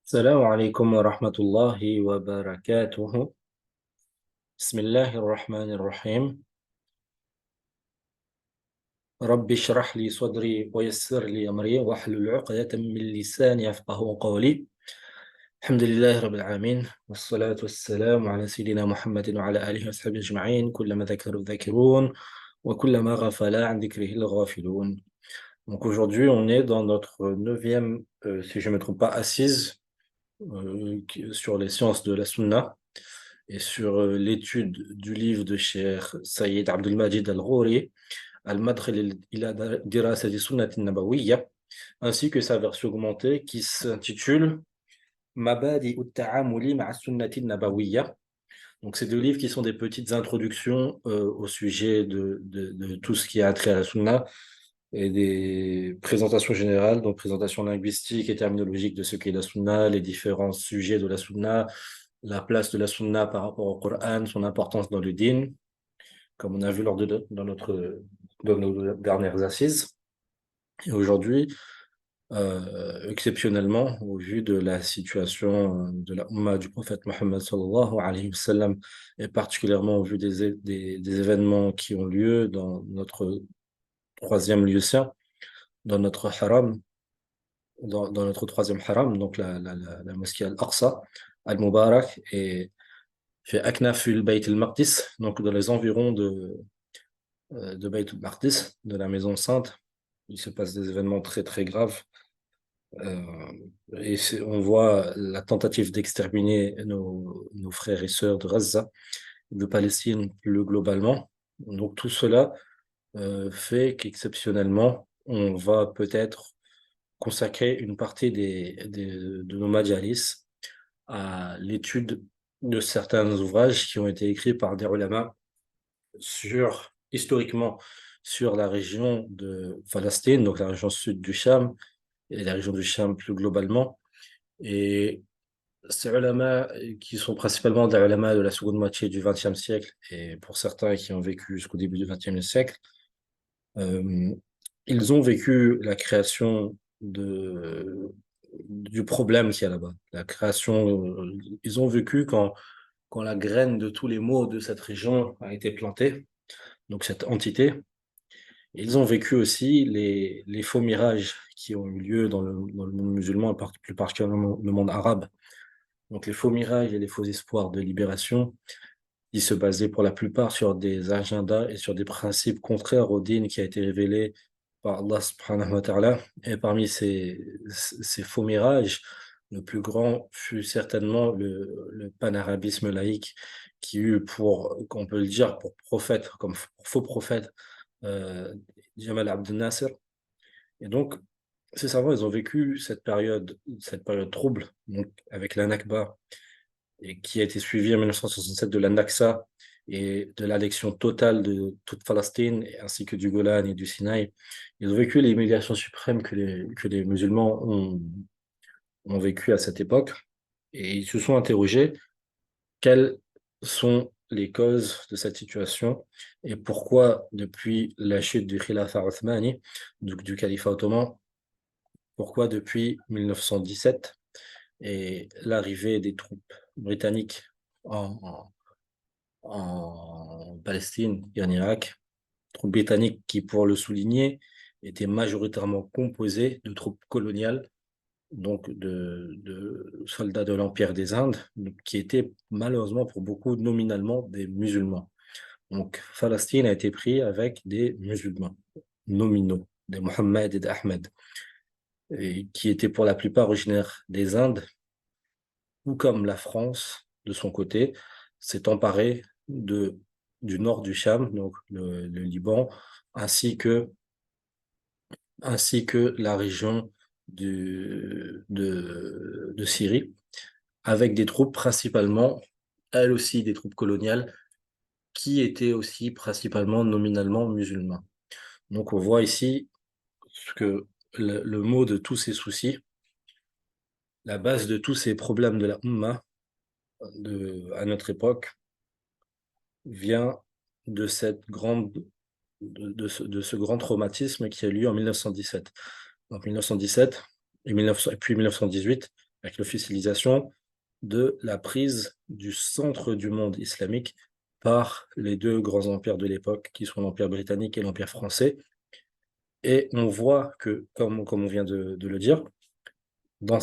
السلام عليكم ورحمة الله وبركاته. بسم الله الرحمن الرحيم. رب اشرح لي صدري ويسر لي أمري واحلل عقدة من لساني يفقه قولي. الحمد لله رب العالمين والصلاة والسلام على سيدنا محمد وعلى آله وصحبه أجمعين، كلما ذكروا الذاكرون وكلما غفل عن ذكره الغافلون. Donc aujourd'hui, on est dans notre neuvième, si je ne me trompe pas, assise sur les sciences de la Sunna et sur l'étude du livre de Cheikh Sayyid Abdul-Majid Al-Ghori, Al-Madkhal ila Dirasati Sunnati Nabawiyya, ainsi que sa version augmentée qui s'intitule Mabadi ut-Ta'amuli ma'a Sunnati Nabawiyya. Donc, ces deux livres qui sont des petites introductions au sujet de tout ce qui a trait à la Sunna et des présentations générales, donc présentation linguistique et terminologique de ce qu'est la Sunna, les différents sujets de la Sunna, la place de la Sunna par rapport au Coran, son importance dans le din, comme on a vu dans nos dernières assises. Et aujourd'hui, exceptionnellement, au vu de la situation de la Ummah du prophète Mohammed sallallahu alayhi wa sallam, et particulièrement au vu des événements qui ont lieu dans notre troisième lieu saint, dans notre haram, dans notre troisième haram, donc la mosquée Al-Aqsa, Al-Mubarak, et fait Aknaf al-Bayt al-Maqdis, donc dans les environs de Bayt al-Maqdis, de la Maison Sainte. Il se passe des événements très très graves. Euh, on voit la tentative d'exterminer nos frères et sœurs de Gaza, de Palestine plus globalement. Donc tout cela fait qu'exceptionnellement, on va peut-être consacrer une partie de nos majalis à l'étude de certains ouvrages qui ont été écrits par des ulama historiquement sur la région de Palestine, donc la région sud du Cham et la région du Cham plus globalement. Et ces ulama qui sont principalement des ulama de la seconde moitié du XXe siècle et pour certains qui ont vécu jusqu'au début du XXe siècle, euh, ils ont vécu la création du problème qu'il y a là-bas. La création, ils ont vécu quand la graine de tous les maux de cette région a été plantée, donc cette entité. Ils ont vécu aussi les faux mirages qui ont eu lieu dans le monde musulman, et plus particulièrement le monde arabe. Donc les faux mirages et les faux espoirs de libération, ils se basaient pour la plupart sur des agendas et sur des principes contraires au din qui a été révélé par Allah subhanahu wa ta'ala. Et parmi ces faux mirages, le plus grand fut certainement le panarabisme laïque qui eut pour, qu'on peut le dire, pour prophète, comme pour faux prophète, euh, Jamal Abdel Nasser. Et donc, ces savants, ils ont vécu cette période trouble, donc avec la Nakba, et qui a été suivie en 1967 de la Naksa et de l'annexion totale de toute Palestine, ainsi que du Golan et du Sinaï. Ils ont vécu les humiliations suprêmes que les musulmans ont vécues à cette époque, et ils se sont interrogés quelles sont les causes de cette situation et pourquoi, depuis la chute du Khilafat Othmani, du califat ottoman, pourquoi depuis 1917 et l'arrivée des troupes britanniques en, en Palestine et en Irak, troupes britanniques qui, pour le souligner, étaient majoritairement composées de troupes coloniales, donc de soldats de l'Empire des Indes, qui étaient malheureusement pour beaucoup nominalement des musulmans. Donc Palestine a été pris avec des musulmans nominaux, des Mohammed et d'Ahmed, et qui étaient pour la plupart originaires des Indes, ou comme la France, de son côté, s'est emparée du nord du Cham, donc le Liban, ainsi que, ainsi que la région de Syrie, avec des troupes principalement, elles aussi des troupes coloniales, qui étaient aussi principalement nominalement musulmans. Donc on voit ici que le mot de tous ces soucis, la base de tous ces problèmes de la Ummah à notre époque, vient de de ce grand traumatisme qui a eu lieu en 1917. En 1917, et puis 1918, avec l'officialisation de la prise du centre du monde islamique par les deux grands empires de l'époque, qui sont l'Empire britannique et l'Empire français. Et on voit que, comme on vient de le dire, dans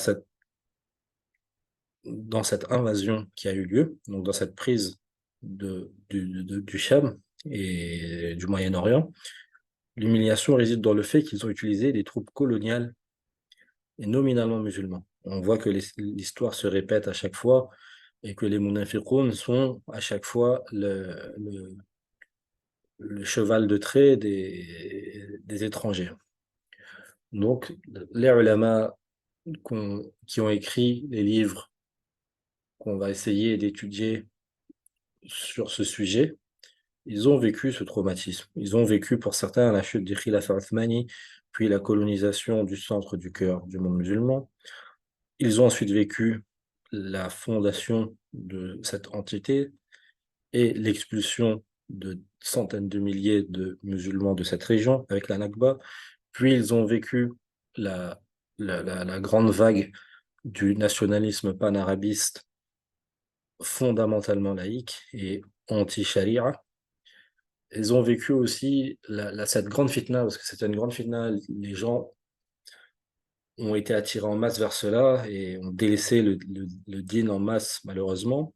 dans cette invasion qui a eu lieu, donc dans cette prise du Cham et du Moyen-Orient, l'humiliation réside dans le fait qu'ils ont utilisé des troupes coloniales et nominalement musulmans. On voit que l'histoire se répète à chaque fois et que les munafiqoun sont à chaque fois le cheval de trait des étrangers. Donc, les ulama qui ont écrit les livres qu'on va essayer d'étudier sur ce sujet, ils ont vécu ce traumatisme. Ils ont vécu, pour certains, la chute du Khilafat Othmani, puis la colonisation du centre du cœur du monde musulman. Ils ont ensuite vécu la fondation de cette entité et l'expulsion de centaines de milliers de musulmans de cette région avec la Nakba. Puis ils ont vécu la, la grande vague du nationalisme panarabiste fondamentalement laïque et anti-charia. Ils ont vécu aussi cette grande fitna, parce que c'était une grande fitna, les gens ont été attirés en masse vers cela et ont délaissé le dîn en masse, malheureusement.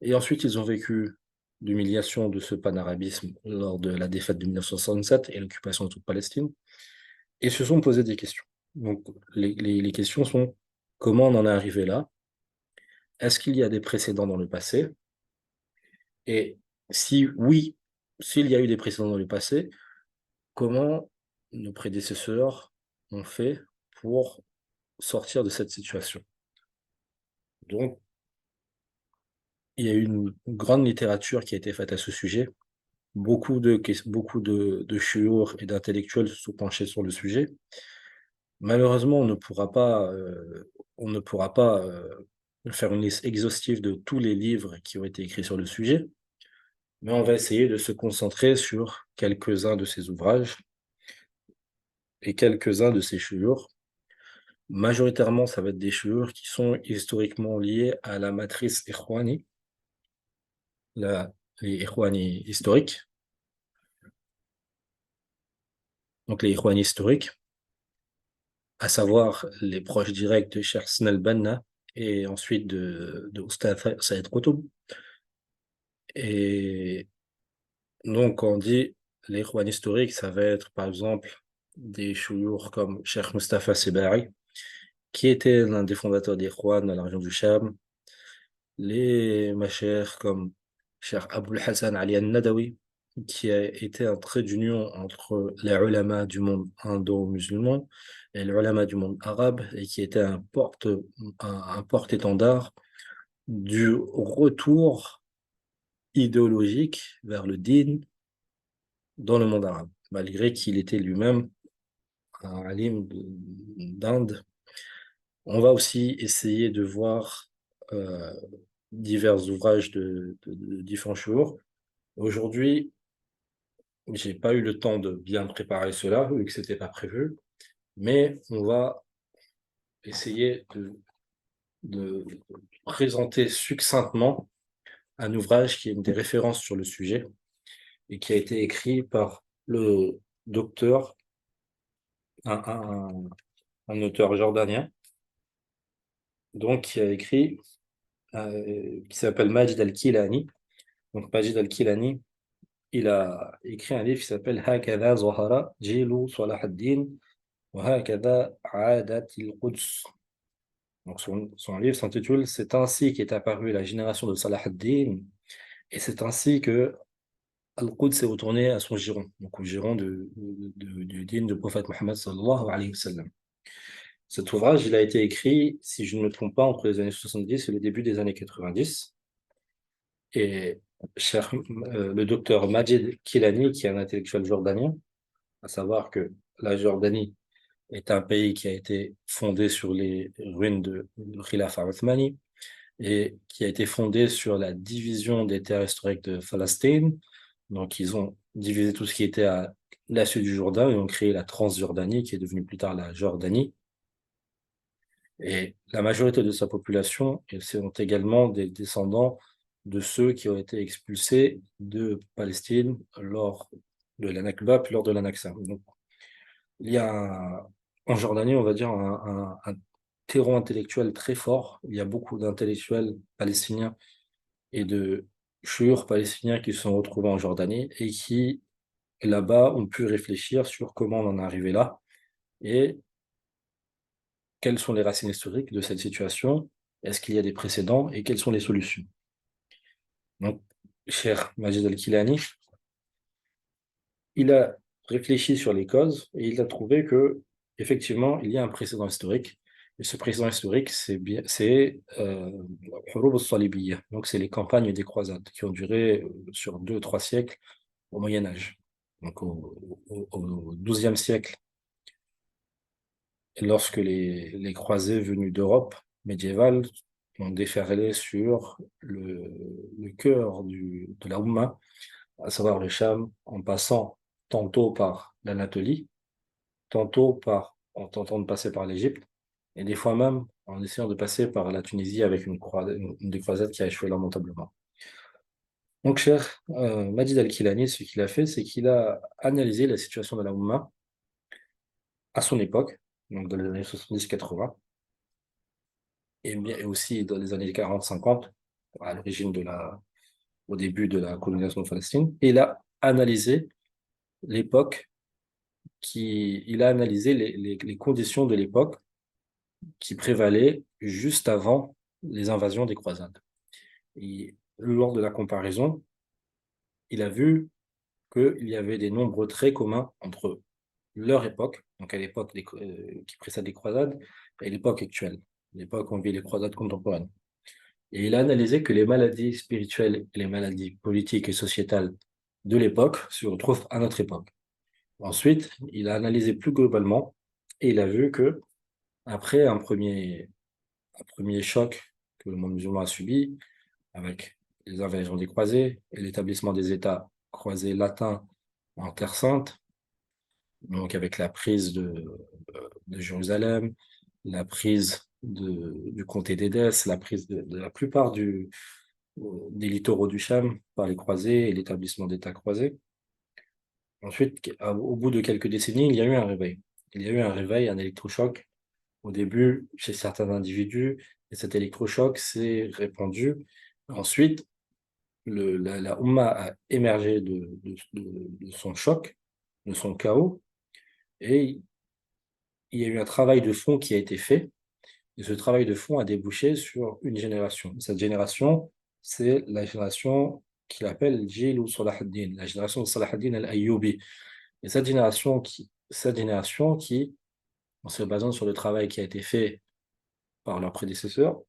Et ensuite, ils ont vécu l'humiliation de ce panarabisme lors de la défaite de 1967 et l'occupation de toute Palestine, et se sont posés des questions. Donc, les questions sont, comment on en est arrivé là? Est-ce qu'il y a des précédents dans le passé? Et si oui, s'il y a eu des précédents dans le passé, comment nos prédécesseurs ont fait pour sortir de cette situation? Donc, il y a eu une grande littérature qui a été faite à ce sujet. Beaucoup de chouyours et d'intellectuels se sont penchés sur le sujet. Malheureusement, on ne pourra pas faire une liste exhaustive de tous les livres qui ont été écrits sur le sujet, mais on va essayer de se concentrer sur quelques-uns de ces ouvrages et quelques-uns de ces chouyours. Majoritairement, ça va être des chouyours qui sont historiquement liés à la matrice Ikhwani, les Ikhwani historiques. Donc les Ikhwani historiques, à savoir les proches directs de Cheikh Snel Banna et ensuite de Oustaz Saïd Qutb. Et donc, quand on dit les Ikhwani historiques, ça va être par exemple des chouyours comme Cheikh Mustafa Sebari, qui était l'un des fondateurs des Ikhwan dans la région du Cham, les machères comme Cheikh Aboul Hassan Ali al-Nadawi, qui a été un trait d'union entre les ulama du monde indo-musulman et les ulama du monde arabe, et qui était un porte-étendard du retour idéologique vers le din dans le monde arabe, malgré qu'il était lui-même un alim d'Inde. On va aussi essayer de voir euh, divers ouvrages de différents jours. Aujourd'hui, j'ai pas eu le temps de bien préparer cela, vu que c'était pas prévu, mais on va essayer de présenter succinctement un ouvrage qui est une des références sur le sujet et qui a été écrit par le docteur, un, un- un auteur jordanien, donc qui a écrit, qui s'appelle Majid al-Kilani. Donc Majid al-Kilani, il a écrit un livre qui s'appelle Hakada Zahara Jilu Salah ad-Din wa Hakada Adat al-Quds. Donc son livre s'intitule C'est ainsi qu'est apparue la génération de Salah ad-Din, et c'est ainsi que Al-Quds s'est retourné à son giron, donc au giron du din du prophète Mohammed sallallahu alayhi wa sallam. Cet ouvrage, il a été écrit, si je ne me trompe pas, entre les années 70 et le début des années 90. Et le docteur Majid Kilani, qui est un intellectuel jordanien, à savoir que la Jordanie est un pays qui a été fondé sur les ruines de Khilafat Othmani et qui a été fondé sur la division des terres historiques de Palestine. Donc, ils ont divisé tout ce qui était à l'est du Jourdain et ont créé la Transjordanie, qui est devenue plus tard la Jordanie. Et la majorité de sa population sont également des descendants de ceux qui ont été expulsés de Palestine lors de la Nakba, puis lors de la Naksa. Donc, il y a en Jordanie, on va dire, un terreau intellectuel très fort. Il y a beaucoup d'intellectuels palestiniens et de chouïrs palestiniens qui se sont retrouvés en Jordanie et qui, là-bas, ont pu réfléchir sur comment on en est arrivé là et quelles sont les racines historiques de cette situation, est-ce qu'il y a des précédents et quelles sont les solutions. Donc, cher Majid Al-Kilani, il a réfléchi sur les causes et il a trouvé que, effectivement, il y a un précédent historique. Et ce précédent historique, c'est Hurub al-Salibiyya. Donc, c'est les campagnes des croisades qui ont duré sur 2 ou 3 siècles au Moyen Âge. Donc, au XIIe siècle, lorsque les croisés venus d'Europe médiévale ont déferlé sur le cœur de la Oumma, à savoir le Cham, en passant tantôt par l'Anatolie, tantôt en tentant de passer par l'Égypte, et des fois même en essayant de passer par la Tunisie avec une des croisades qui a échoué lamentablement. Donc, cher Majid Al-Kilani, ce qu'il a fait, c'est qu'il a analysé la situation de la Oumma à son époque, donc dans les années 70-80, et aussi dans les années 40-50, à l'origine au début de la colonisation de Palestine, et il a analysé l'époque il a analysé les conditions de l'époque qui prévalaient juste avant les invasions des croisades. Et lors de la comparaison, il a vu qu'il y avait des nombreux traits communs entre leur époque, donc à l'époque qui précède les croisades, et l'époque actuelle, l'époque où on vit les croisades contemporaines. Et il a analysé que les maladies spirituelles et les maladies politiques et sociétales de l'époque se retrouvent à notre époque. Ensuite, il a analysé plus globalement et il a vu que après un premier choc que le monde musulman a subi, avec les invasions des croisés et l'établissement des États croisés latins en Terre Sainte, donc avec la prise de Jérusalem, la prise du comté d'Édesse, la prise de la plupart des littoraux du Cham par les croisés et l'établissement d'États croisés. Ensuite, au bout de quelques décennies, il y a eu un réveil. Il y a eu un réveil, un électrochoc, au début chez certains individus, et cet électrochoc s'est répandu. Ensuite, la Oumma a émergé de son choc, de son chaos, et il y a eu un travail de fond qui a été fait, et ce travail de fond a débouché sur une génération. Cette génération, c'est la génération qu'il appelle Jilu Salah ad-Din, la génération de Salah ad-Din al-Ayyubi. Et cette génération qui, en se basant sur le travail qui a été fait par leurs prédécesseurs,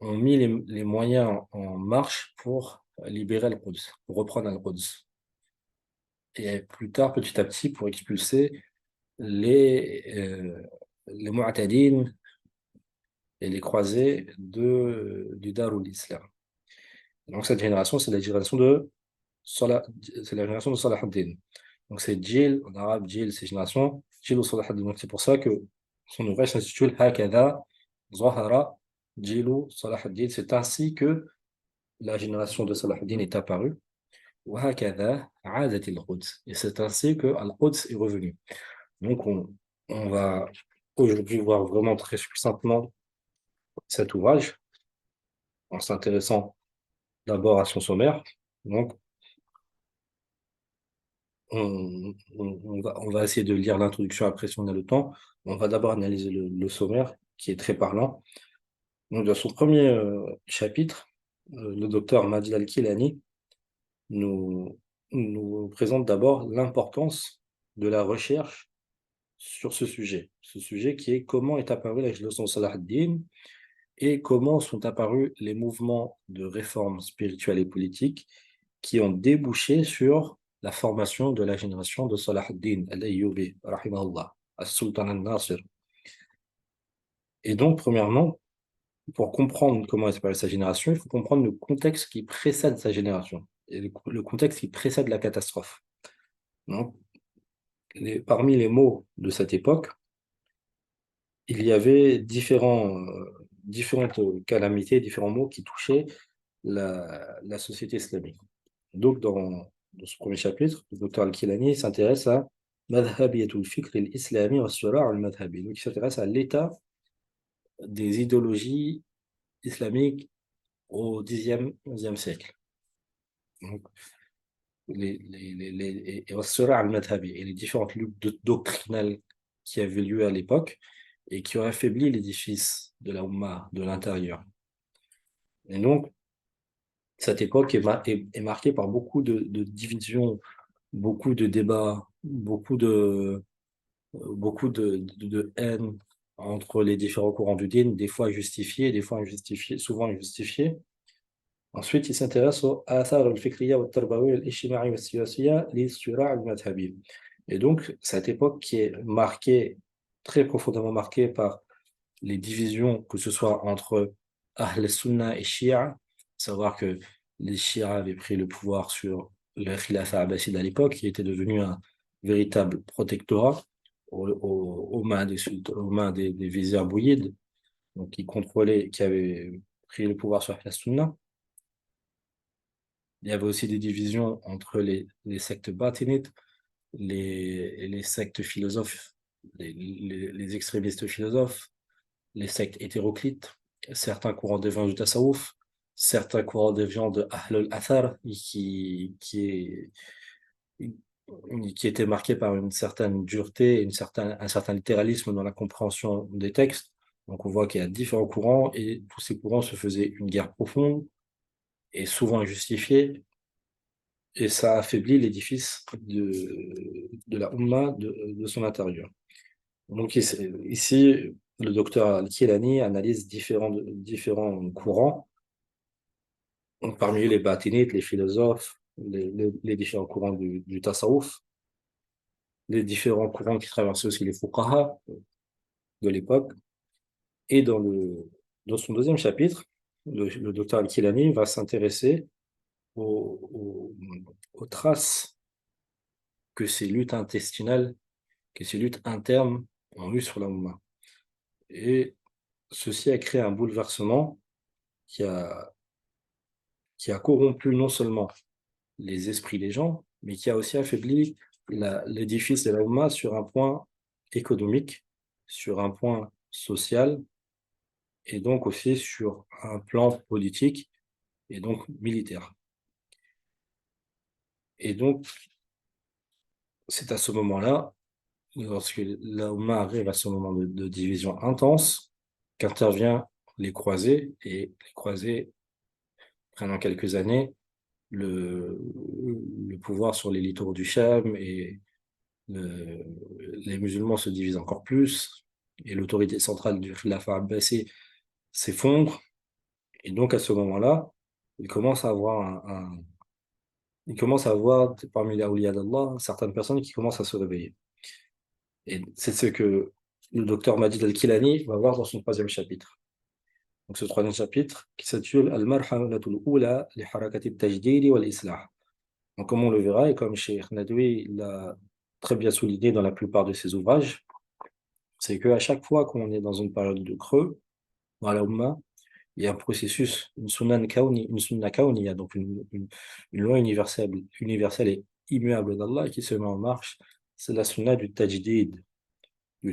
ont mis les moyens en marche pour libérer Al-Quds, pour reprendre Al-Quds. Et plus tard, petit à petit, pour expulser les Mu'tadin et les croisés du Darul Islam. Donc cette génération, c'est la génération de c'est la génération de Salah ad-Din. Donc c'est Jil, en arabe, Jil, c'est génération, Jil ou Salah ad-Din. Donc c'est pour ça que son ouvrage s'intitule Hakada, Zahara, Jilu, Salah ad-Din. C'est ainsi que la génération de Salah ad-Din est apparue. وهكذا عادت القدس. Et c'est ainsi que Al-Quds est revenu. Donc on va aujourd'hui voir vraiment très succinctement cet ouvrage en s'intéressant d'abord à son sommaire. Donc on va essayer de lire l'introduction après si on a le temps. On va d'abord analyser le sommaire qui est très parlant. Donc dans son premier chapitre, le docteur Majid Al-Kilani nous, nous présente d'abord l'importance de la recherche sur ce sujet qui est comment est apparue la génération de Salah ad-Din et comment sont apparus les mouvements de réforme spirituelle et politique qui ont débouché sur la formation de la génération de Salah ad-Din al-Ayyubi, rahimahullah, al-Sultan al-Nasir. Et donc, premièrement, pour comprendre comment est apparue sa génération, il faut comprendre le contexte qui précède sa génération, et le contexte qui précède la catastrophe. Donc, parmi les mots de cette époque, il y avait différentes calamités, différents maux qui touchaient la société islamique. Donc, dans ce premier chapitre, le docteur Al-Kilani s'intéresse à Madhabiyatul Fikr al-Islami wa Sura' al-Madhabi. Donc, il s'intéresse à l'état des idéologies islamiques au Xe, XIe siècle. Donc, et wa Sura' al-Madhabi, et les différentes luttes doctrinales qui avaient lieu à l'époque et qui ont affaibli l'édifice de la Ummah de l'intérieur. Et donc, cette époque est marquée par beaucoup de divisions, beaucoup de débats, beaucoup de haine entre les différents courants du din, des fois justifiés, des fois injustifiés, souvent injustifiés. Ensuite, il s'intéresse aux athar al-fikriya wa al-tarbawi al-ijtima'i wa siyasiya li sura' al-madhhabi. Et donc, cette époque qui est marquée, très profondément marquée par les divisions, que ce soit entre Ahl Sunna et Shia, savoir que les Shia avaient pris le pouvoir sur le Khilafa abbasside à l'époque, qui était devenu un véritable protectorat aux mains des vizirs bouyides, donc qui avaient pris le pouvoir sur la Sunna. Il y avait aussi des divisions entre les sectes batinites, les sectes philosophes, les extrémistes philosophes, les sectes hétéroclites, certains courants déviants du tasawwuf, certains courants déviants de Ahl al-Athar, qui étaient marqués par une certaine dureté, un certain littéralisme dans la compréhension des textes. Donc on voit qu'il y a différents courants et tous ces courants se faisaient une guerre profonde et souvent injustifiée, et ça affaiblit l'édifice de la Ummah de son intérieur. Donc ici, le docteur Al-Kilani analyse différents courants, donc parmi eux les batinites, les philosophes, les différents courants du tasawwuf, les différents courants qui traversaient aussi les fuqaha de l'époque. Et dans son deuxième chapitre, le docteur Al-Kilani va s'intéresser aux traces que ces luttes intestinales, que ces luttes internes ont eues sur la Ummah. Et ceci a créé un bouleversement qui a, qui a corrompu non seulement les esprits des gens, mais qui a aussi affaibli l'édifice de la Oumma sur un point économique, sur un point social, et donc aussi sur un plan politique, et donc militaire. Et donc, c'est à ce moment-là, lorsque la Oumma arrive à ce moment de division intense, qu'intervient les croisés, et les croisés prennent en quelques années le, le pouvoir sur les littoraux du Cham, et les musulmans se divisent encore plus, et l'autorité centrale du Khilafat abbasi s'effondre. Et donc, à ce moment-là, il commence à avoir il commence à avoir parmi les awliya d'Allah certaines personnes qui commencent à se réveiller. Et c'est ce que le docteur Majid Al-Kilani va voir dans son troisième chapitre. Donc, ce troisième chapitre qui s'intitule Al-Marhalatul Ula li Harakat al-Tajdid wal-Islah. Donc, comme on le verra, et comme Cheikh Nadwi l'a très bien souligné dans la plupart de ses ouvrages, c'est qu'à chaque fois qu'on est dans une période de creux, dans la Ummah, il y a un processus, une sunna kawniyya, donc une loi universelle et immuable d'Allah qui se met en marche. C'est la sunna du tajdid et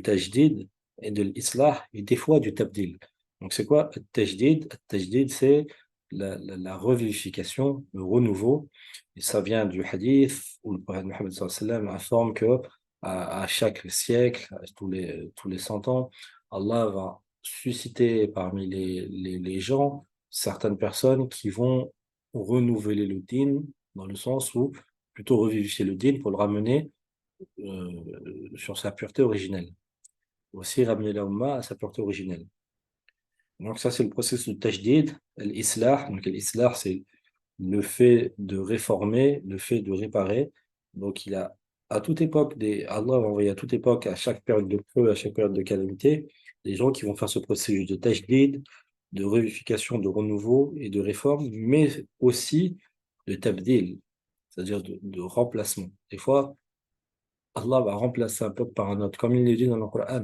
de l'islah, et des fois du tabdil. Donc c'est quoi le tajdid? Le tajdid, c'est la revivification, le renouveau, et ça vient du hadith où le prophète Mohammed sallallahu alayhi wa sallam informe que à chaque siècle, à tous les 100 ans, Allah va susciter parmi les gens certaines personnes qui vont renouveler le din, dans le sens où plutôt revivifier le din pour le ramener sur sa pureté originelle. Aussi ramener la Ummah à sa pureté originelle. Donc ça, c'est le processus de tajdid, l'islah. Donc l'islah, c'est le fait de réformer, le fait de réparer. Donc il a à toute époque, Allah va envoyer à toute époque, à chaque période de creux, à chaque période de calamité, des gens qui vont faire ce processus de tajdid, de révivification, de renouveau et de réforme, mais aussi de tabdil, c'est-à-dire de remplacement. Des fois, Allah va remplacer un peuple par un autre, comme il le dit dans le Coran.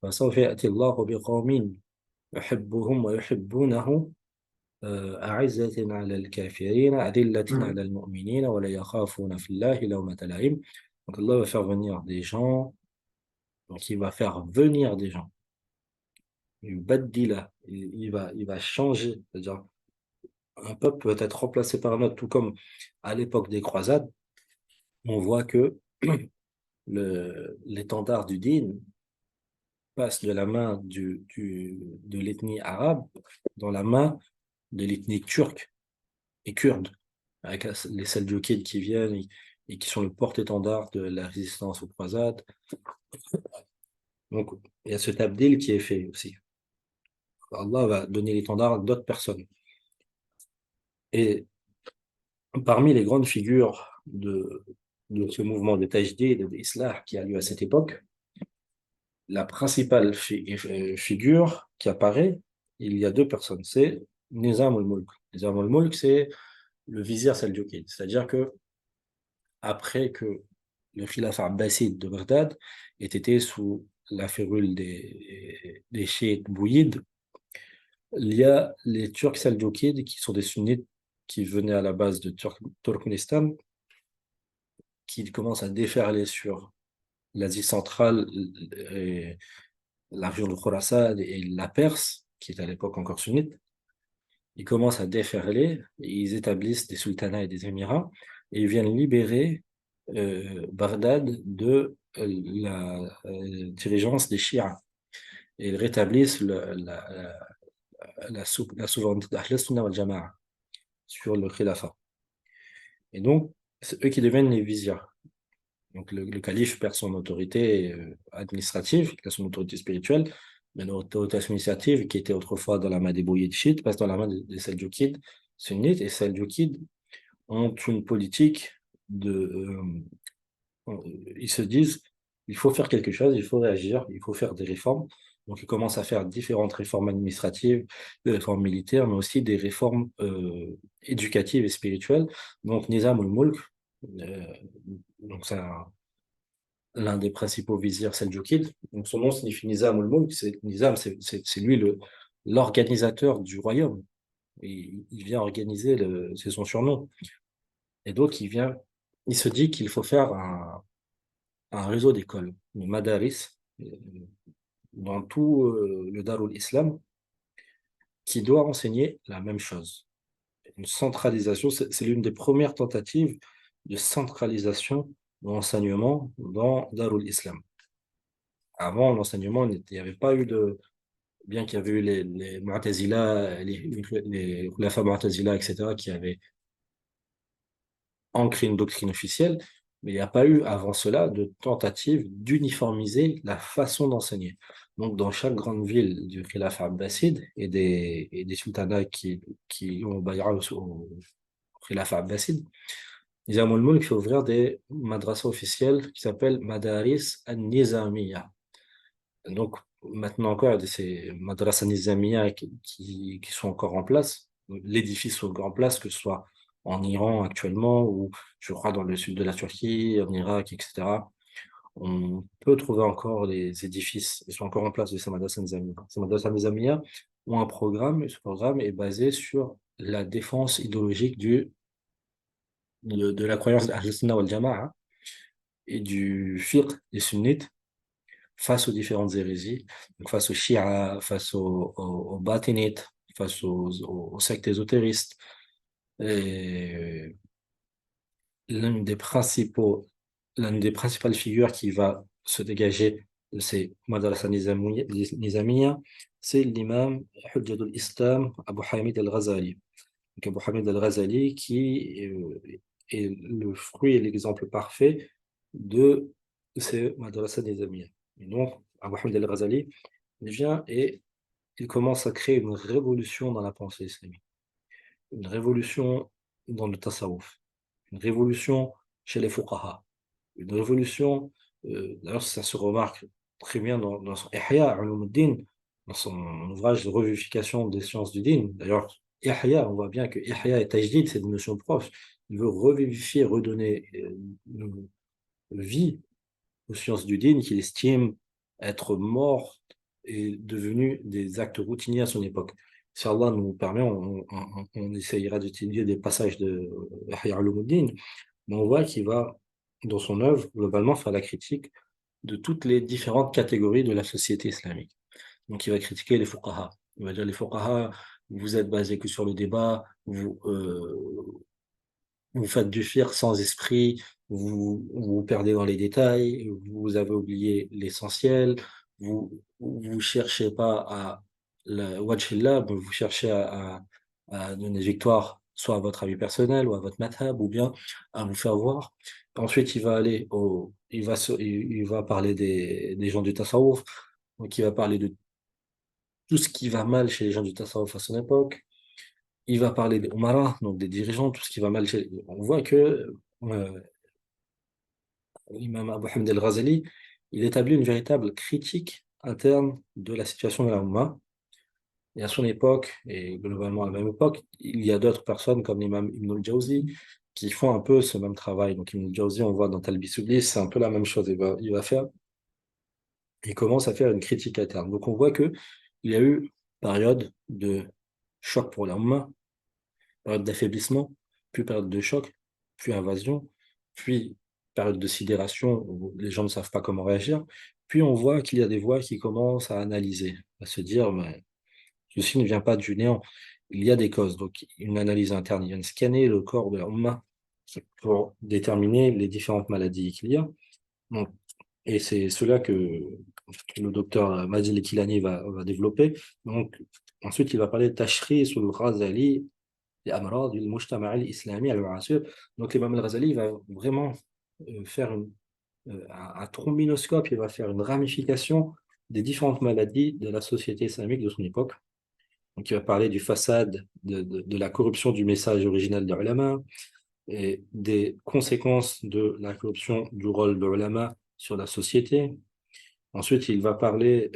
فسوف يأتي الله بقوم يحبهم ويحبونه أعزة على الكافرين أذلة على المؤمنين ولا يخافون في الله لومة لائم. Donc Allah va faire venir des gens, donc il va faire venir des gens. Yubaddila, il va changer, c'est-à-dire un peuple peut être remplacé par un autre, tout comme à l'époque des croisades, on voit que l'étendard du dîn passe de la main de l'ethnie arabe dans la main de l'ethnie turque et kurde, avec les Seldjoukides qui viennent et qui sont le porte-étendard de la résistance aux croisades. Donc, il y a ce tabdil qui est fait aussi. Allah va donner l'étendard d'autres personnes. Et parmi les grandes figures de ce mouvement de Tajdid et d'Islah qui a lieu à cette époque, la principale figure qui apparaît, il y a deux personnes, c'est Nizam al-Mulk. Nizam al-Mulk, c'est le vizir seldjoukide, c'est-à-dire que après que le khilafat abbasside de Bagdad ait été sous la férule des chiites bouyides, il y a les Turcs seldjoukides qui sont des sunnites qui venaient à la base de Turkménistan, qui commencent à déferler sur l'Asie centrale, et la région de Khorasan et la Perse, qui est à l'époque encore sunnite. Ils commencent à déferler, et ils établissent des sultanats et des émirats, et ils viennent libérer Bagdad de dirigeance des chiites. Et ils rétablissent la souveraineté d'Ahl Sunna wal Jama'a sur le khilafat. Et donc, c'est eux qui deviennent les vizirs. Donc, le calife perd son autorité administrative, il a son autorité spirituelle, mais l'autorité administrative, qui était autrefois dans la main des bouyides chiites, passe dans la main des Seldjoukides sunnites. Et Seldjoukides ont une politique ils se disent, il faut faire quelque chose, il faut réagir, il faut faire des réformes. Donc, ils commencent à faire différentes réformes administratives, des réformes militaires, mais aussi des réformes éducatives et spirituelles. Donc, Nizam ul-Mulk, euh, donc c'est l'un des principaux vizirs seldjoukides. Donc, son nom signifie Nizam ul-Mulk. Nizam, c'est lui l'organisateur du royaume. Et il vient organiser, c'est son surnom. Et donc, il se dit qu'il faut faire un réseau d'écoles, de madaris, dans tout le Darul Islam, qui doit enseigner la même chose. Une centralisation, c'est l'une des premières tentatives de centralisation de l'enseignement dans Darul Islam. Avant, l'enseignement, il n'y avait pas eu bien qu'il y avait eu les Mu'tazila, les Khulafa Mu'tazila, etc., qui avaient ancré une doctrine officielle, mais il n'y a pas eu avant cela de tentative d'uniformiser la façon d'enseigner. Donc, dans chaque grande ville du Khilafat abbasside et des sultanats qui ont bay'a au Khilafat abbasside, Nizam al-Mulk fait ouvrir des madrasas officielles qui s'appellent Madaris al-Nizamiya. Donc, maintenant encore, il y a ces madrasas nizamiya qui sont encore en place. L'édifice est encore en place, que ce soit en Iran actuellement ou je crois dans le sud de la Turquie, en Irak, etc. On peut trouver encore les édifices, ils sont encore en place de ces madrasas nizamiya. Ces madrasas nizamiya ont un programme, et ce programme est basé sur la défense idéologique de la croyance d'Ahl Sunnah wal Jama'a et du fiqh des sunnites face aux différentes hérésies, donc face aux chiites, face aux batinites, face aux sectes ésotéristes. Et l'une des principaux, l'une des principales figures qui va se dégager de ces madrasa nizamiya, c'est l'imam Hujjatul Islam Abu Hamid al-Ghazali. Donc Abu Hamid al-Ghazali qui est le fruit et l'exemple parfait de ces madrasa nizamiya. Et donc, Abu Hamid al-Ghazali, il vient et il commence à créer une révolution dans la pensée islamique, une révolution dans le tasawwuf, une révolution chez les fuqaha, une révolution, d'ailleurs ça se remarque très bien dans son Ihya Ulumuddin, dans son ouvrage de revivification des sciences du din. D'ailleurs, Ihya, on voit bien que Ihya et Tajdid, c'est des notions proches. Il veut revivifier, redonner vie aux sciences du dîn qu'il estime être mortes et devenues des actes routiniers à son époque. Si Allah nous permet, on essayera d'utiliser des passages de Ihya Ulumuddin, mais on voit qu'il va, dans son œuvre, globalement, faire la critique de toutes les différentes catégories de la société islamique. Donc, il va critiquer les fuqaha. Il va dire, les fuqaha, vous êtes basés que sur le débat, vous faites du fiqh sans esprit, vous perdez dans les détails, vous avez oublié l'essentiel, vous cherchez pas à la wajhillah, mais vous cherchez à donner victoire soit à votre avis personnel ou à votre madhab, ou bien à vous faire voir. Ensuite, il va parler des gens du tasawwuf, donc il va parler de tout ce qui va mal chez les gens du tasawwuf à son époque. Il va parler des Umara, donc des dirigeants, tout ce qui va mal chez... On voit que l'imam Abu Hamd al-Ghazali, il établit une véritable critique interne de la situation de la Ummah. Et à son époque, et globalement à la même époque, il y a d'autres personnes comme l'imam Ibn al-Jawzi qui font un peu ce même travail. Donc Ibn al-Jawzi, on voit dans Talbis Iblis, c'est un peu la même chose. Il commence à faire une critique interne. Donc on voit que il y a eu période de choc pour la Ummah, période d'affaiblissement, puis période de choc, puis invasion, puis période de sidération où les gens ne savent pas comment réagir. Puis on voit qu'il y a des voix qui commencent à analyser, à se dire, mais ceci ne vient pas du néant. Il y a des causes, donc une analyse interne. Ils viennent scanner le corps de la Ummah pour déterminer les différentes maladies qu'il y a. Donc, et c'est cela que le docteur Majid Kilani va développer. Donc, ensuite, il va parler de Tashri sur le Ghazali لأمراض المجتمع الإسلامي المعاصر. Donc l'imam al-Ghazali va vraiment faire un trombinoscope, il va faire une ramification des différentes maladies de la société islamique de son époque. Donc il va parler du façade, de la corruption du message original de l'ulama et des conséquences de la corruption du rôle de l'ulama sur la société. Ensuite, il va parler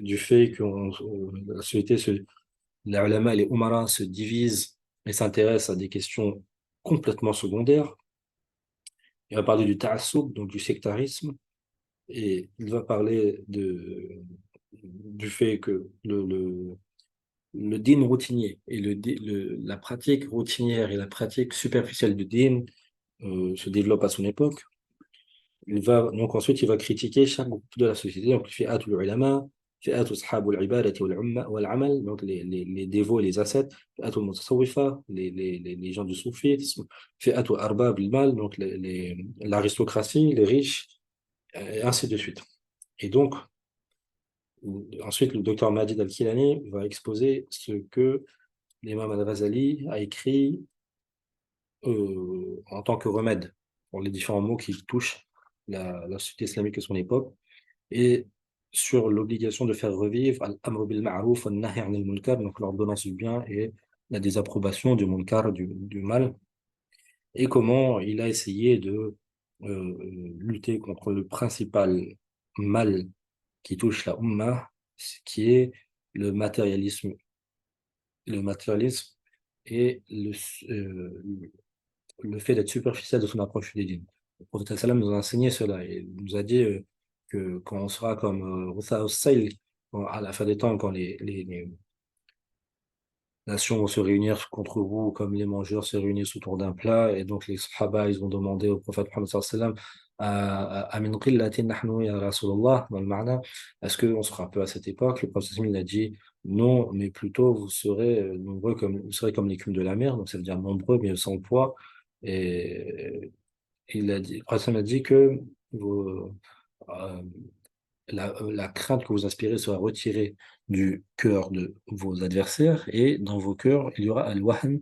du fait que la société les ulama et les umaras se divisent et s'intéressent à des questions complètement secondaires. Il va parler du ta'assoub, donc du sectarisme, et il va parler du fait que le din routinier et la pratique routinière et la pratique superficielle du din se développent à son époque. Donc ensuite, il va critiquer chaque groupe de la société, donc fi'atul ulama, fi'atul ashabul ibadati wal amal, donc les dévots et les ascètes, fi'atul mutasawwifa, les gens du soufisme, fi'atul arbab al mal, donc l'aristocratie, les riches, et ainsi de suite. Et donc, ensuite, le docteur Majid al-Kilani va exposer ce que l'imam al-Ghazali a écrit en tant que remède pour les différents maux qui touchent la société islamique de son époque, et sur l'obligation de faire revivre al-amr bil ma'ruf wa nahy anil munkar, donc l'ordonnance du bien et la désapprobation du munkar, du mal, et comment il a essayé de lutter contre le principal mal qui touche la Ummah, qui est le matérialisme. Le matérialisme et euh, le fait d'être superficiel de son approche des dînes. Le prophète sallam nous a enseigné cela. Il nous a dit que quand on sera comme Roussa al-Sayl, à la fin des temps, quand les nations vont se réunir contre vous, comme les mangeurs se réunissent autour d'un plat, et donc les Sahaba, ils ont demandé au prophète Muhammad sallam, Amin qillatin nahnu ya Rasulallah, dans le Ma'na, est-ce qu'on sera un peu à cette époque? Le prophète sallam, il a dit non, mais plutôt vous serez nombreux comme, vous serez comme l'écume de la mer, donc ça veut dire nombreux, mais sans poids. Et le prophète sallam a dit que vous, euh, la crainte que vous inspirez sera retirée du cœur de vos adversaires et dans vos cœurs, il y aura al-wahn.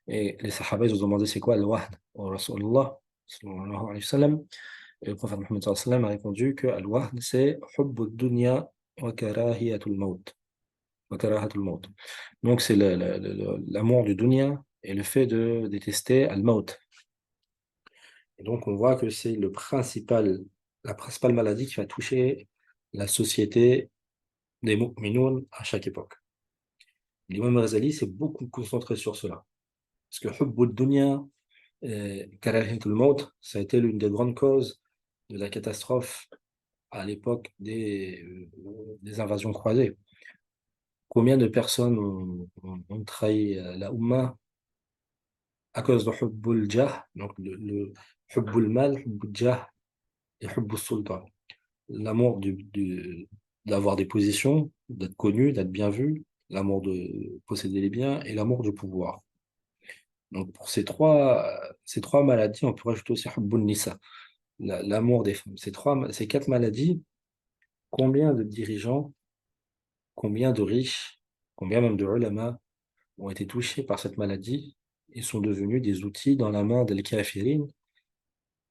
Et les sahaba, ils ont demandé c'est quoi al-wahn au Rasulullah sallallahu alayhi wa sallam. Et le prophète Muhammad sallallahu alayhi wa sallam a répondu que al-wahn c'est hubbu dunya wa karahiyatul maut. Wa karahatul maut. Donc c'est l'amour du dunya et le fait de détester al-maut. Et donc on voit que c'est la principale maladie qui va toucher la société des mu'minoun à chaque époque. L'imam Ghazali s'est beaucoup concentré sur cela. Parce que Hubb dunya, Karahiyatul Maut, ça a été l'une des grandes causes de la catastrophe à l'époque des invasions croisées. Combien de personnes ont trahi la Ummah à cause de Hubbul Jah, donc le Hubbul Mal, Hubbul Jah et Hubbul Sultan. L'amour d'avoir des positions, d'être connu, d'être bien vu, l'amour de posséder les biens et l'amour du pouvoir. Donc pour ces trois maladies, on peut rajouter aussi Hubbul Nisa, l'amour des femmes. Ces quatre maladies, combien de dirigeants, combien de riches, combien même de ulama ont été touchés par cette maladie et sont devenus des outils dans la main des kafirin,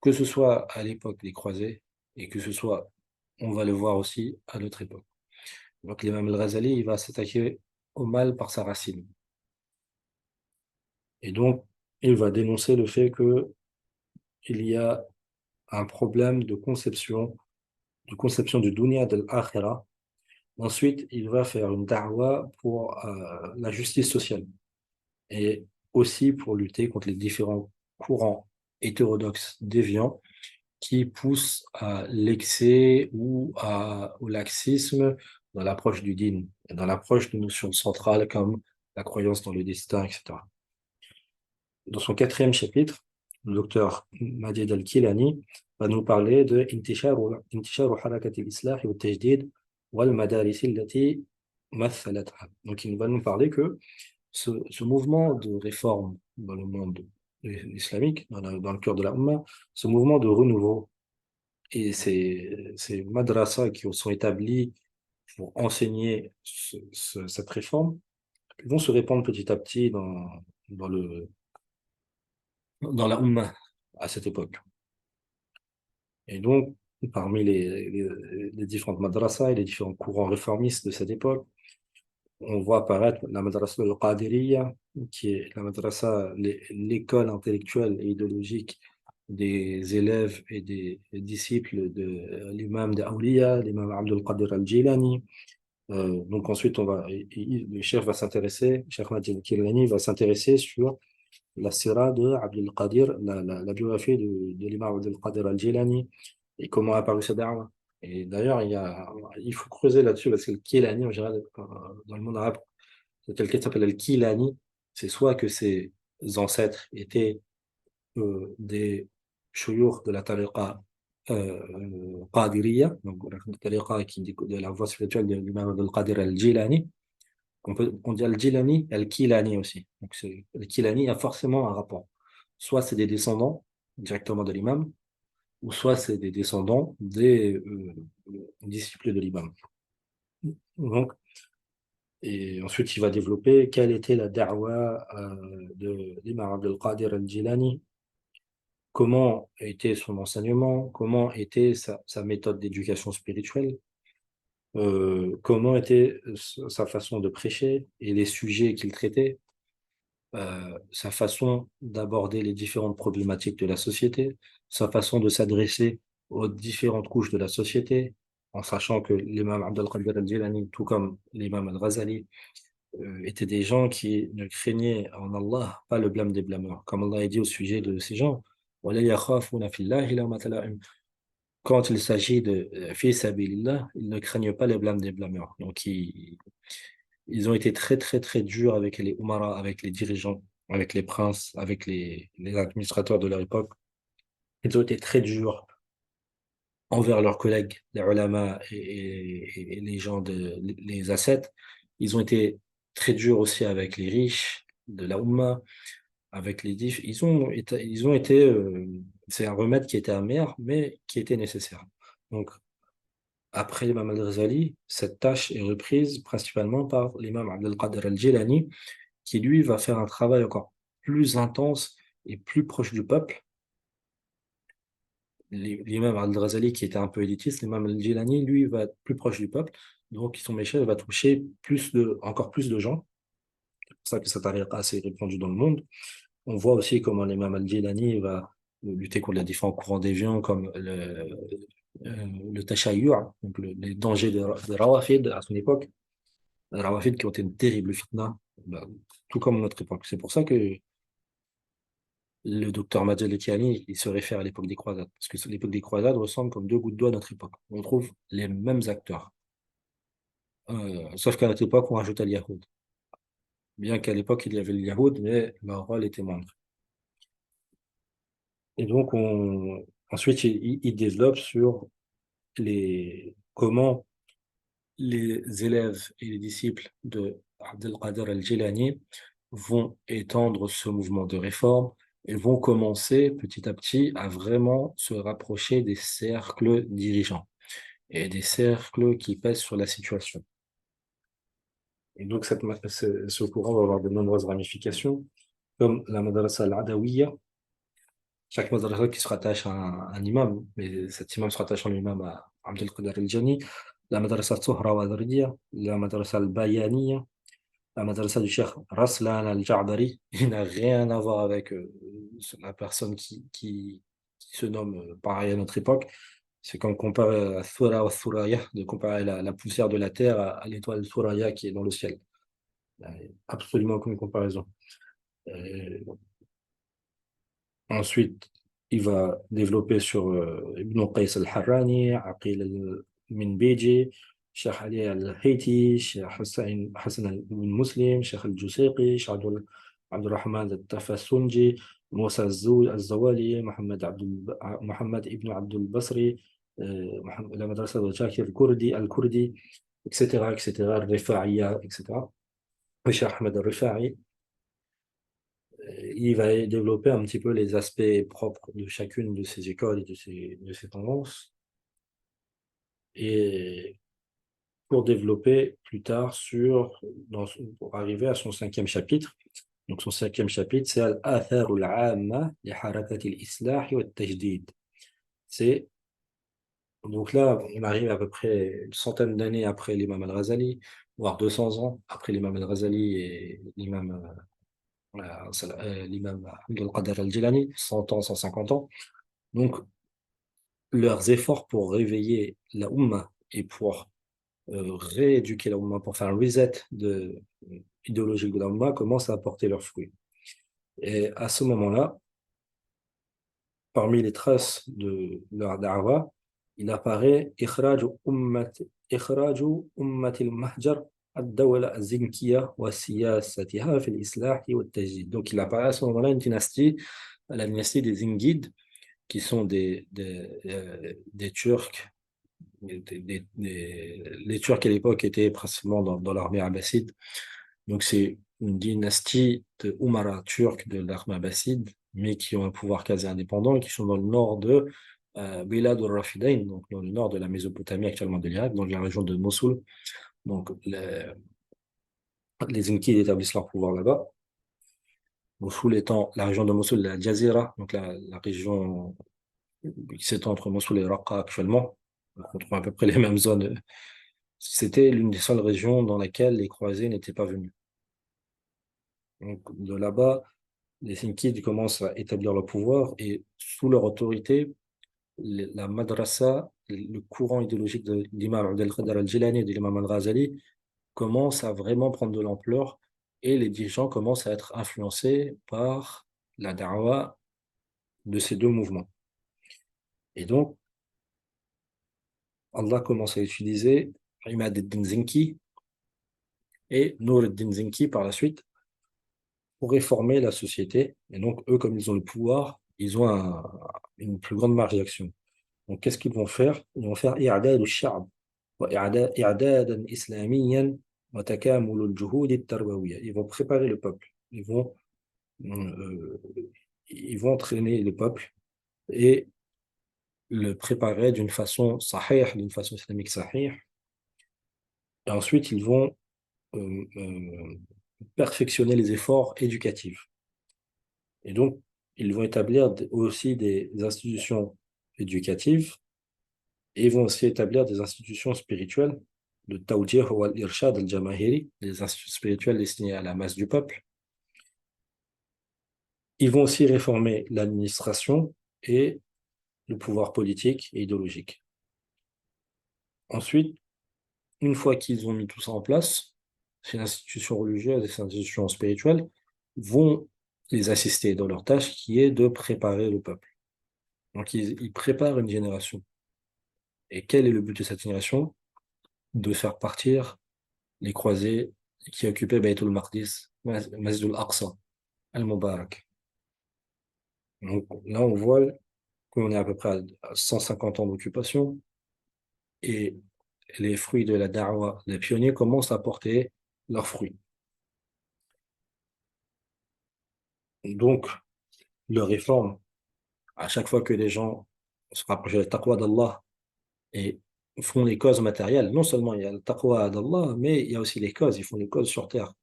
que ce soit à l'époque des croisés et que ce soit, on va le voir aussi à notre époque. Donc l'imam al-Ghazali, il va s'attaquer au mal par sa racine. Et donc, il va dénoncer le fait qu'il y a un problème de conception du dunya de l'akhira. Ensuite, il va faire une da'wa pour la justice sociale et aussi pour lutter contre les différents courants hétérodoxes déviants qui poussent à l'excès ou au laxisme dans l'approche du dîn, dans l'approche de notions centrales comme la croyance dans le destin, etc. Dans son quatrième chapitre, le docteur Majid Al-Kilani va nous parler de انتشار حركة الإصلاح والتجديد والمدارس التي مثلتها. Donc, il va nous parler que ce mouvement de réforme dans le monde islamique, dans le cœur de la Ummah, ce mouvement de renouveau et ces madrasas qui sont établis pour enseigner cette réforme vont se répandre petit à petit dans dans la Ummah à cette époque. Et donc, parmi les différentes madrasas et les différents courants réformistes de cette époque, on voit apparaître la madrasa al-Qadiriyya, qui est la madrasa, l'école intellectuelle et idéologique des élèves et des disciples de l'imam de Awliya, l'imam Abdul Qadir al-Jilani. Donc ensuite, le chef va s'intéresser, le chef Majid al-Kilani va s'intéresser sur la sira de Abdul Qadir, la biographie de l'imam Abdul Qadir al-Jilani et comment a apparu sa da'wah. Et d'ailleurs, il faut creuser là-dessus parce que le Kilani, en général, dans le monde arabe, c'est quelqu'un qui s'appelle al-Kilani. C'est soit que ses ancêtres étaient des chouyours de la tariqa Qadiriyya, donc la tariqa de la voie spirituelle de l'imam Abdul Qadir al-Jilani. On dit al-Jilani, al-Kilani aussi. Donc le Kilani a forcément un rapport. Soit c'est des descendants directement de l'imam, ou soit c'est des descendants des disciples de l'imam. Donc, et ensuite, il va développer quelle était la da'wa de l'imam Abdul Qadir al-Jilani, comment était son enseignement, comment était sa méthode d'éducation spirituelle, comment était sa façon de prêcher et les sujets qu'il traitait, sa façon d'aborder les différentes problématiques de la société, sa façon de s'adresser aux différentes couches de la société, en sachant que l'imam Abdul Qadir al-Jilani, tout comme l'imam al-Ghazali, étaient des gens qui ne craignaient en Allah pas le blâme des blâmeurs. Comme Allah a dit au sujet de ces gens, وَلَا يَخَافُونَ فِي اللَّهِ لَوْمَةَ لَائِمٍ. Quand il s'agit de fi sabilillah, ils ne craignent pas le blâme des blâmeurs. Donc, ils ont été très, très, très durs avec les Umara, avec les dirigeants, avec les princes, avec les administrateurs de leur époque. Ils ont été très durs envers leurs collègues, les ulama et les gens les ascètes. Ils ont été très durs aussi avec les riches de la Ummah, avec ils ont été, c'est un remède qui était amer, mais qui était nécessaire. Donc, après l'imam al-Ghazali, cette tâche est reprise principalement par l'imam Abdel Qadir al-Jilani, qui lui va faire un travail encore plus intense et plus proche du peuple. L'imam al-Ghazali, qui était un peu élitiste, l'imam al-Jilani, lui, va être plus proche du peuple. Donc, son message va toucher encore plus de gens. C'est pour ça que cette tariqa assez répandue dans le monde. On voit aussi comment l'imam al-Jilani va lutter contre les différents courants déviants comme le tashayyu', donc les dangers des rawafid à son époque. Les rawafid qui ont été une terrible fitna, bah, tout comme notre époque. C'est pour ça que Le docteur Majalikiani, il se réfère à l'époque des croisades, parce que l'époque des croisades ressemble comme deux gouttes d'eau à notre époque. On trouve les mêmes acteurs. Sauf qu'à notre époque, on rajoute al Yahoud. Bien qu'à l'époque, il y avait le Yahoud, mais leur rôle était moindre. Et donc, ensuite, il développe sur comment les élèves et les disciples de Abdelkader al-Jilani vont étendre ce mouvement de réforme et vont commencer petit à petit à vraiment se rapprocher des cercles dirigeants et des cercles qui pèsent sur la situation. Et donc, ce courant va avoir de nombreuses ramifications, comme la madrasa al-Adawiyya, chaque madrasa qui se rattache à un imam, mais cet imam se rattache en lui-même à Abdelkader al-Jilani, la madrasa al-Suhrawardiya, la madrasa al-Bayaniya, la madrasa du Cheikh Raslan al-Ja'bari. Il n'a rien à voir avec la personne qui se nomme pareil à notre époque. C'est comme comparer Thura wa Thuraya, de comparer la poussière de la Terre à l'étoile Thuraya qui est dans le ciel. Il n'y a absolument aucune comparaison. Euh, Ensuite, il va développer sur Ibn Qais al-Harrani, Aqil al-Minbiji, Cheikh Ali al-Haiti, Cheikh Hassan al-Ibn Muslim, Cheikh al-Jusayqi, Cheikh Abdul-Rahman al-Tafassunji, Moussa al-Zawali, Mohamed ibn Abdul Basri, la madrasa de Shakir al-Kurdi, etc., etc., al-Rifa'iyya, etc. Le Cheikh Ahmed al-Rifa'i. Il va développer un petit peu les aspects propres de chacune de ces écoles et de ces tendances, et pour développer plus tard pour arriver à son cinquième chapitre. Donc son cinquième chapitre, c'est Al-Athar al-Amma li Harakat al-Islah wa al-Tajdid. C'est donc là, on arrive à peu près une centaine d'années après l'imam al-Ghazali, voire 200 ans après l'imam al-Ghazali et l'imam Abdul Qadir al-Jilani, 100 ans, 150 ans. Donc, leurs efforts pour réveiller la Ummah et pour rééduquer la Ummah, pour faire un reset idéologique de la Ummah, commencent à porter leurs fruits. Et à ce moment-là, parmi les traces de leur da'wa, il apparaît إخراج أمة المهجر الدولة الزنكية وسياستها في الإصلاح والتجديد. Donc il apparaît à ce moment-là une dynastie, la dynastie des Zingides, qui sont des Turcs. Les Turcs à l'époque étaient principalement dans l'armée abbasside. Donc c'est une dynastie de Oumara turcs de l'armée abbasside, mais qui ont un pouvoir quasi indépendant et qui sont dans le nord de Bilad al-Rafidain, donc dans le nord de la Mésopotamie, actuellement de l'Irak, dans la région de Mossoul. Donc les Zinkides établissent leur pouvoir là-bas. Mossoul étant la région de Mossoul, la Jazira, donc la région qui s'étend entre Mossoul et Raqqa actuellement. Donc, on trouve à peu près les mêmes zones. C'était l'une des seules régions dans laquelle les croisés n'étaient pas venus. Donc, de là-bas, les Zinkides commencent à établir leur pouvoir et sous leur autorité, la madrasa, le courant idéologique de l'imam Abdelkader al-Jilani et de l'imam al-Ghazali commence à vraiment prendre de l'ampleur et les dirigeants commencent à être influencés par la da'wa de ces deux mouvements. Et donc, Allah commence à utiliser Imad al-Din Zinki et Nour al-Din Zinki par la suite pour réformer la société. Et donc, eux, comme ils ont le pouvoir, ils ont une plus grande marge d'action. Donc, qu'est-ce qu'ils vont faire? Ils vont faire إعداد الشعب وإعدادا إسلاميا وتكامل الجهود التربوية. Ils vont préparer le peuple. Euh, ils vont entraîner le peuple et le préparer d'une façon sahih, d'une façon islamique sahih. Et ensuite, ils vont perfectionner les efforts éducatifs. Et donc, ils vont établir aussi des institutions éducatives et ils vont aussi établir des institutions spirituelles, de Tawjih ou al-Irshad al-Jamahiri, des institutions spirituelles destinées à la masse du peuple. Ils vont aussi réformer l'administration et le pouvoir politique et idéologique. Ensuite, une fois qu'ils ont mis tout ça en place, ces institutions religieuses et ces institutions spirituelles vont les assister dans leur tâche qui est de préparer le peuple. Donc, ils préparent une génération. Et quel est le but de cette génération? De faire partir les croisés qui occupaient Baytul Maqdis, Masjid al-Aqsa, al-Mubarak. Donc là, on voit qu'on est à peu près à 150 ans d'occupation et les fruits de la da'wa des pionniers commencent à porter leurs fruits. Donc, leur réforme, à chaque fois que les gens se rapprochent de la taqwa d'Allah et font les causes matérielles, non seulement il y a le taqwa d'Allah, mais il y a aussi les causes, ils font les causes sur terre.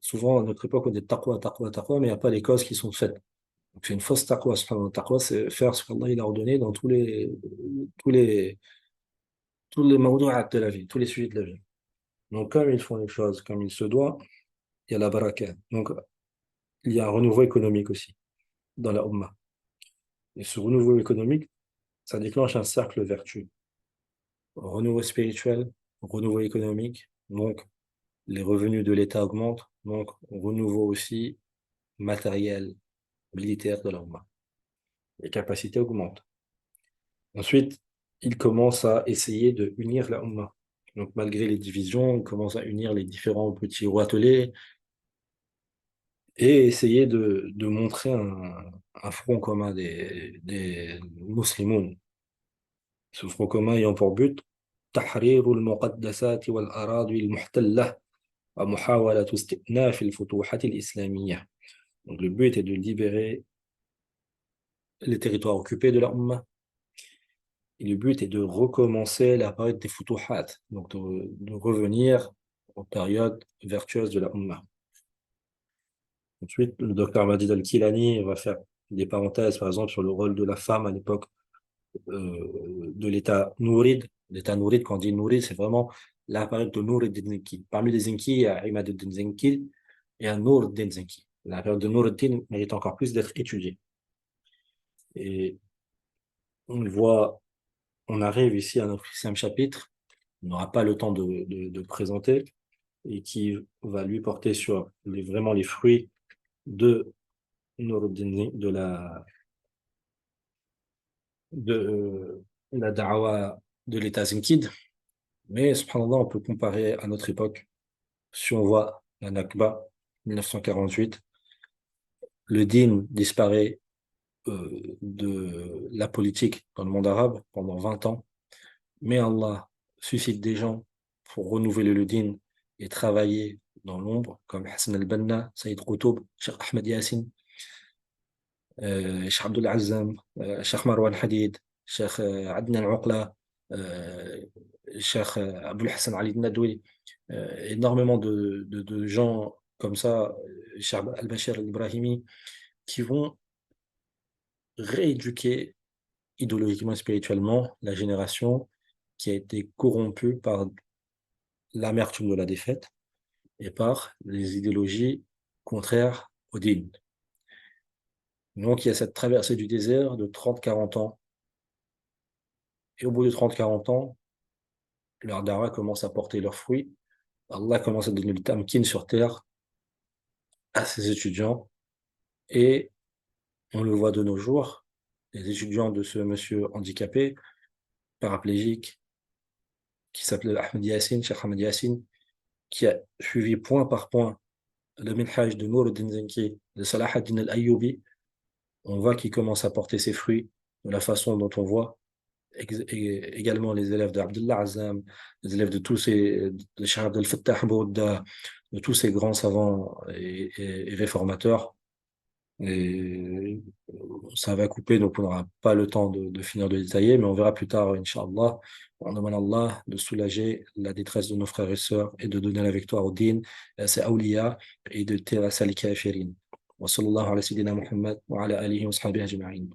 Souvent, à notre époque, on dit taqwa, taqwa, taqwa, mais il n'y a pas les causes qui sont faites. Donc, c'est une fausse taqwa. Subhanallah. Taqwa, c'est faire ce qu'Allah il a ordonné dans tous les, tous les mawdu'at de la vie, tous les sujets de la vie. Donc, comme ils font les choses comme il se doit, il y a la baraka. Donc, il y a un renouveau économique aussi dans la Ummah. Et ce renouveau économique, ça déclenche un cercle vertueux. Renouveau spirituel, renouveau économique, donc les revenus de l'État augmentent, donc renouveau aussi matériel, militaire de la Ummah. Les capacités augmentent. Ensuite, il commence à essayer de unir la Ummah. Donc, malgré les divisions, il commence à unir les différents petits roitelets et essayer de montrer un front commun des musulmans. Ce front commun ayant pour but تحرير المقدسات والأراضي المحتلة ومحاولة استئناف الفتوحات الإسلامية. Donc, le but est de libérer les territoires occupés de la Ummah. Et le but est de recommencer la période des futuhat, donc de revenir aux périodes vertueuses de la Ummah. Ensuite, le docteur Majid Al-Kilani va faire des parenthèses, par exemple, sur le rôle de la femme à l'époque de l'État Nouride. L'État Nouride, quand on dit Nouride, c'est vraiment la période de Nour al-Din Zenki. Parmi les Zenki, il y a Imad al-Din Zenki et un Nour al-Din Zenki. La période de Nour al-Din mérite encore plus d'être étudiée. Et on le voit, on arrive ici à notre 6e chapitre. On n'aura pas le temps de présenter et qui va lui porter sur vraiment les fruits de Nuruddin, de la da'wa de l'État zinkide. Mais, subhanallah, on peut comparer à notre époque. Si on voit la Nakba, 1948, le din disparaît de la politique dans le monde arabe pendant 20 ans. Mais Allah suscite des gens pour renouveler le din et travailler dans l'ombre, comme Hassan al-Banna, Saïd Qutb, Cheikh Ahmed Yassine, Cheikh Abdul Azzam, Cheikh Marwan Hadid, Cheikh Adnan Uqla, euh, Cheikh Abdul Hassan Ali Nadoui, énormément de gens comme ça, Cheikh Al-Bashir al-Ibrahimi, qui vont rééduquer idéologiquement et spirituellement la génération qui a été corrompue par l'amertume de la défaite et par les idéologies contraires au din. Donc, il y a cette traversée du désert de 30-40 ans. Et au bout de 30-40 ans, leur dara commence à porter leurs fruits. Allah commence à donner le tamkin sur terre à ses étudiants. Et on le voit de nos jours, les étudiants de ce monsieur handicapé, paraplégique, qui s'appelait Ahmed Yassine, Cheikh Ahmed Yassine, qui a suivi point par point le minhaj de Nur al-Din Zenki, de Salah ad-Din al-Ayyubi. On voit qu'il commence à porter ses fruits de la façon dont on voit également les élèves d'Abdullah Azzam, les élèves de tous ces, de Cheikh Abdel Fattah Bouddha, de tous ces grands savants et réformateurs. Et ça va couper, donc on n'aura pas le temps de finir de détailler, mais on verra plus tard, Inch'Allah. On demande à Allah de soulager la détresse de nos frères et sœurs et de donner la victoire au din, à ses awliya et de terrasser les kafirin. Wa sallallahu ala sayyidina Muhammad wa ala alihi wa sahbihi ajma'in.